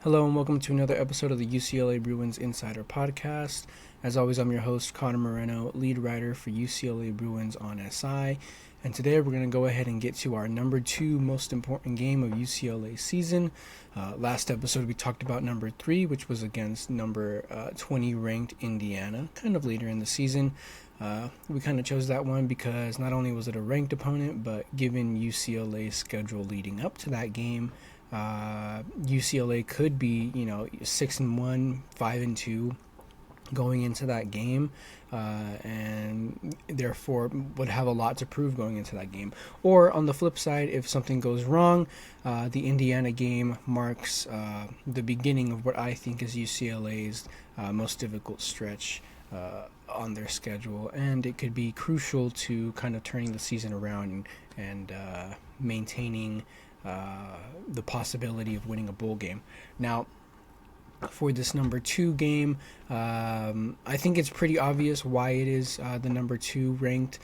Hello and welcome to another episode of the UCLA Bruins Insider Podcast. As always, I'm your host, Connor Moreno, lead writer for UCLA Bruins on SI. And today we're going to go ahead and get to our number 2 most important game of UCLA season. Last episode we talked about number 3, which was against number 20 ranked Indiana, kind of later in the season. We kind of chose that one because not only was it a ranked opponent, but given UCLA's schedule leading up to that game, UCLA could be, 6-1, 5-2 going into that game, and therefore would have a lot to prove going into that game. Or on the flip side, if something goes wrong, the Indiana game marks the beginning of what I think is UCLA's most difficult stretch on their schedule, and it could be crucial to kind of turning the season around and maintaining the possibility of winning a bowl game. Now, for this number 2 game, I think it's pretty obvious why it is the number 2 ranked.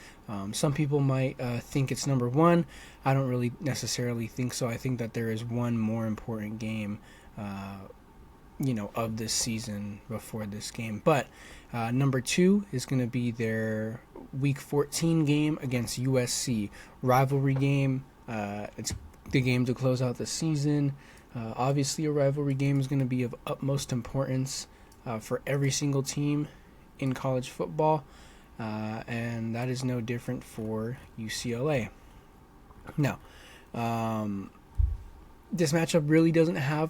Some people might think it's number 1. I don't really necessarily think so. I think that there is one more important game of this season before this game. But number 2 is going to be their Week 14 game against USC. Rivalry game. It's the game to close out the season. Obviously, a rivalry game is going to be of utmost importance for every single team in college football, and that is no different for UCLA. Now, this matchup really doesn't have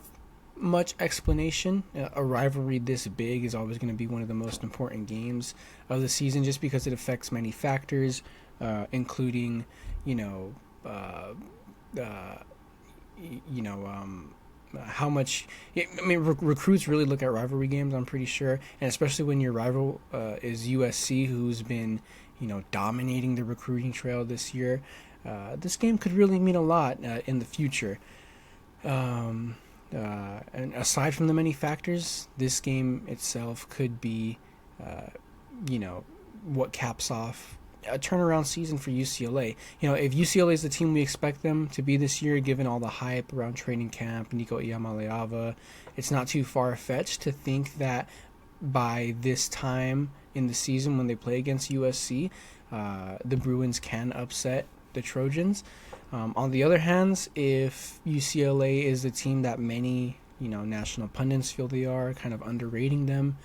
much explanation. A rivalry this big is always going to be one of the most important games of the season just because it affects many factors, including, how much recruits really look at rivalry games, I'm pretty sure, and especially when your rival is USC, who's been dominating the recruiting trail this year. This game could really mean a lot in the future, and aside from the many factors, this game itself could be what caps off a turnaround season for UCLA. If UCLA is the team we expect them to be this year, given all the hype around training camp, Nico Iamaleava, it's not too far-fetched to think that by this time in the season when they play against USC, the Bruins can upset the Trojans. On the other hand, if UCLA is the team that many national pundits feel they are, kind of underrating them,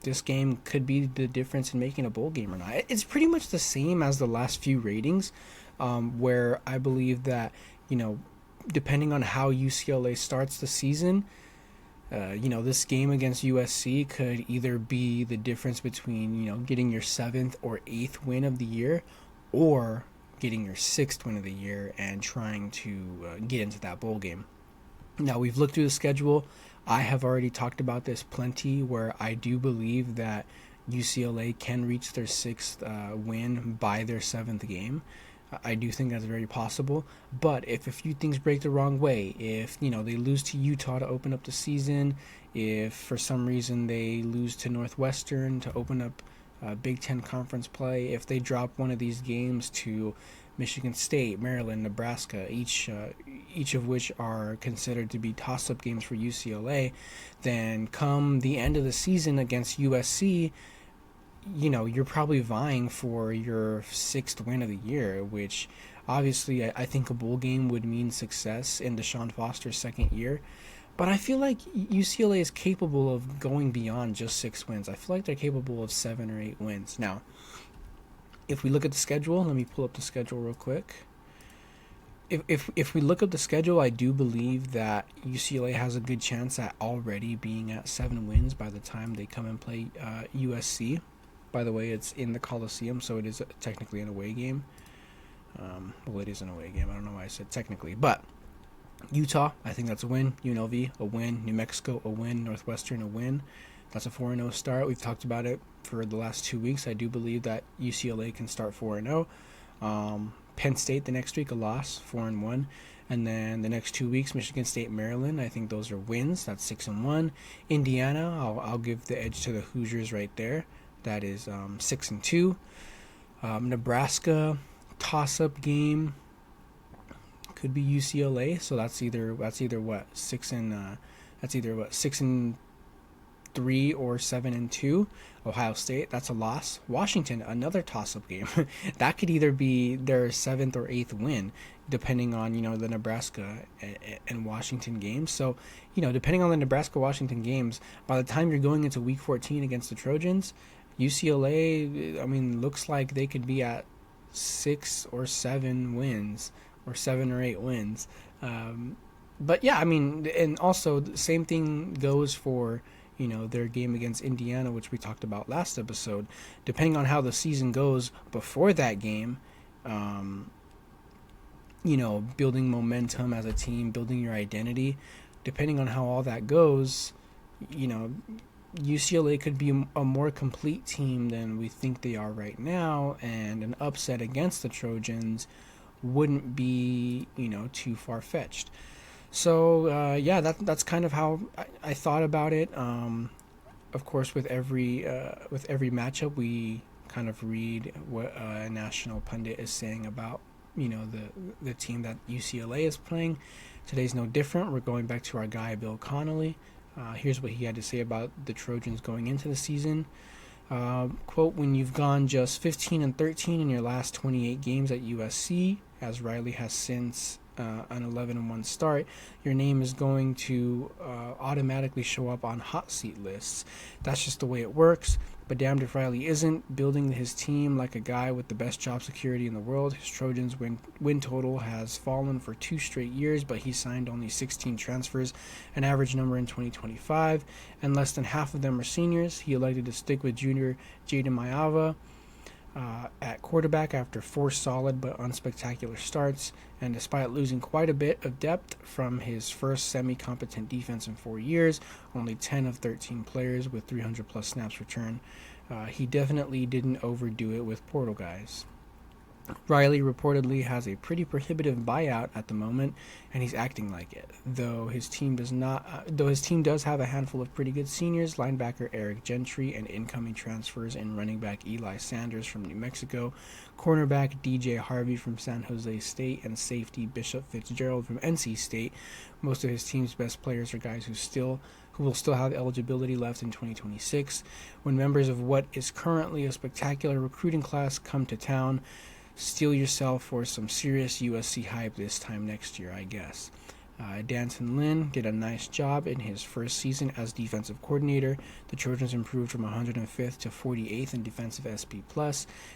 this game could be the difference in making a bowl game or not. It's pretty much the same as the last few ratings, where I believe that, depending on how UCLA starts the season, this game against USC could either be the difference between, getting your 7th or 8th win of the year or getting your 6th win of the year and trying to get into that bowl game. Now, we've looked through the schedule. I have already talked about this plenty, where I do believe that UCLA can reach their 6th win by their 7th game. I do think that's very possible. But if a few things break the wrong way, if they lose to Utah to open up the season, if for some reason they lose to Northwestern to open up Big Ten conference play, if they drop one of these games to Michigan State, Maryland, Nebraska, each of which are considered to be toss-up games for UCLA, then come the end of the season against USC, you're probably vying for your 6th win of the year, which obviously I think a bowl game would mean success in Deshaun Foster's 2nd year. But I feel like UCLA is capable of going beyond just 6 wins. I feel like they're capable of 7 or 8 wins. Now, if we look at the schedule, let me pull up the schedule real quick. If we look at the schedule, I do believe that UCLA has a good chance at already being at 7 wins by the time they come and play USC. By the way, it's in the Coliseum, so it is technically an away game. Well, it is an away game. I don't know why I said technically, but Utah, I think that's a win. UNLV, a win. New Mexico, a win. Northwestern, a win. That's a 4-0 start. We've talked about it for the last 2 weeks. I do believe that UCLA can start 4-0. Penn State the next week, a loss, 4-1. And then the next 2 weeks, Michigan State, Maryland. I think those are wins. That's 6-1. Indiana, I'll give the edge to the Hoosiers right there. That is 6-2. Nebraska, toss-up game. could be UCLA. So that's either what 6-3 or 7-2. Ohio State, that's a loss. Washington, another toss-up game. That could either be their 7th or 8th win, depending on the Nebraska and Washington games. So depending on the Nebraska-Washington games, by the time you're going into Week 14 against the Trojans, UCLA, looks like they could be at 6 or 7 wins, or 7 or 8 wins. But yeah, and also the same thing goes for their game against Indiana, which we talked about last episode. Depending on how the season goes before that game, building momentum as a team, building your identity, depending on how all that goes, UCLA could be a more complete team than we think they are right now, and an upset against the Trojans wouldn't be, too far-fetched. So, that's kind of how I thought about it. Of course, with every matchup, we kind of read what a national pundit is saying about, the team that UCLA is playing. Today's no different. We're going back to our guy, Bill Connolly. Here's what he had to say about the Trojans going into the season. Quote, "When you've gone just 15-13 in your last 28 games at USC, as Riley has since an 11-1 start, your name is going to automatically show up on hot seat lists. That's just the way it works. But damned if Riley isn't building his team like a guy with the best job security in the world. His Trojans win total has fallen for 2 straight years, but he signed only 16 transfers, an average number in 2025, and less than half of them are seniors. He elected to stick with junior Jaden Mayava at quarterback after 4 solid but unspectacular starts, and despite losing quite a bit of depth from his first semi-competent defense in 4 years, only 10 of 13 players with 300-plus snaps return. He definitely didn't overdo it with portal guys. Riley reportedly has a pretty prohibitive buyout at the moment, and he's acting like it. Though his team does have a handful of pretty good seniors, linebacker Eric Gentry, and incoming transfers in running back Eli Sanders from New Mexico, cornerback DJ Harvey from San Jose State, and safety Bishop Fitzgerald from NC State. Most of his team's best players are guys who will still have eligibility left in 2026. When members of what is currently a spectacular recruiting class come to town, steel yourself for some serious USC hype this time next year, I guess. Danton Lynn did a nice job in his first season as defensive coordinator. The Trojans improved from 105th to 48th in defensive SP+,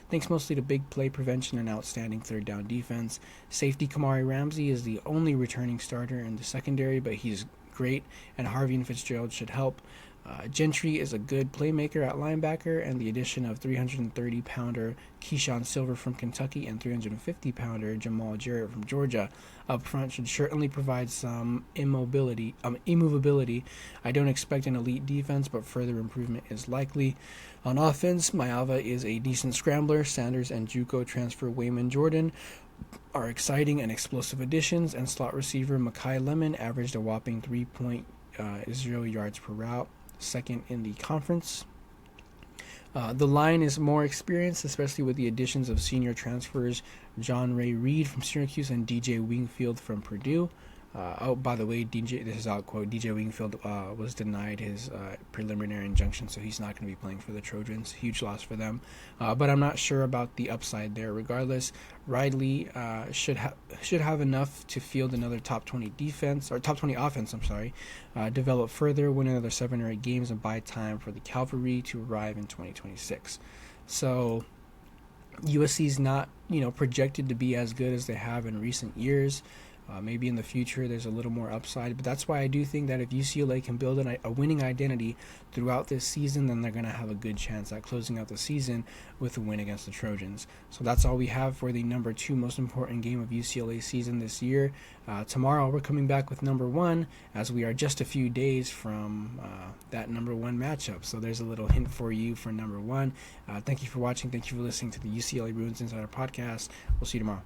thanks mostly to big play prevention and outstanding third down defense. Safety Kamari Ramsey is the only returning starter in the secondary, but he's great, and Harvey and Fitzgerald should help. Gentry is a good playmaker at linebacker, and the addition of 330-pounder Keyshawn Silver from Kentucky and 350-pounder Jamal Jarrett from Georgia up front should certainly provide some immovability. I don't expect an elite defense, but further improvement is likely. On offense, Mayava is a decent scrambler. Sanders and JUCO transfer Wayman Jordan are exciting and explosive additions, and slot receiver Makai Lemon averaged a whopping 3.0 yards per route, second in the conference. The line is more experienced, especially with the additions of senior transfers John Ray Reed from Syracuse and DJ Wingfield from Purdue. By the way, this is out quote, DJ Wingfield was denied his preliminary injunction, so he's not going to be playing for the Trojans. Huge loss for them. But I'm not sure about the upside there. Regardless, Riley should have enough to field another top 20 offense, develop further, win another 7 or 8 games, and buy time for the cavalry to arrive in 2026. So USC's not, projected to be as good as they have in recent years. Maybe in the future there's a little more upside, but that's why I do think that if UCLA can build a winning identity throughout this season, then they're going to have a good chance at closing out the season with a win against the Trojans. So that's all we have for the number 2 most important game of UCLA season this year. Tomorrow we're coming back with number 1, as we are just a few days from that number 1 matchup. So there's a little hint for you for number 1. Thank you for watching. Thank you for listening to the UCLA Bruins Insider Podcast. We'll see you tomorrow.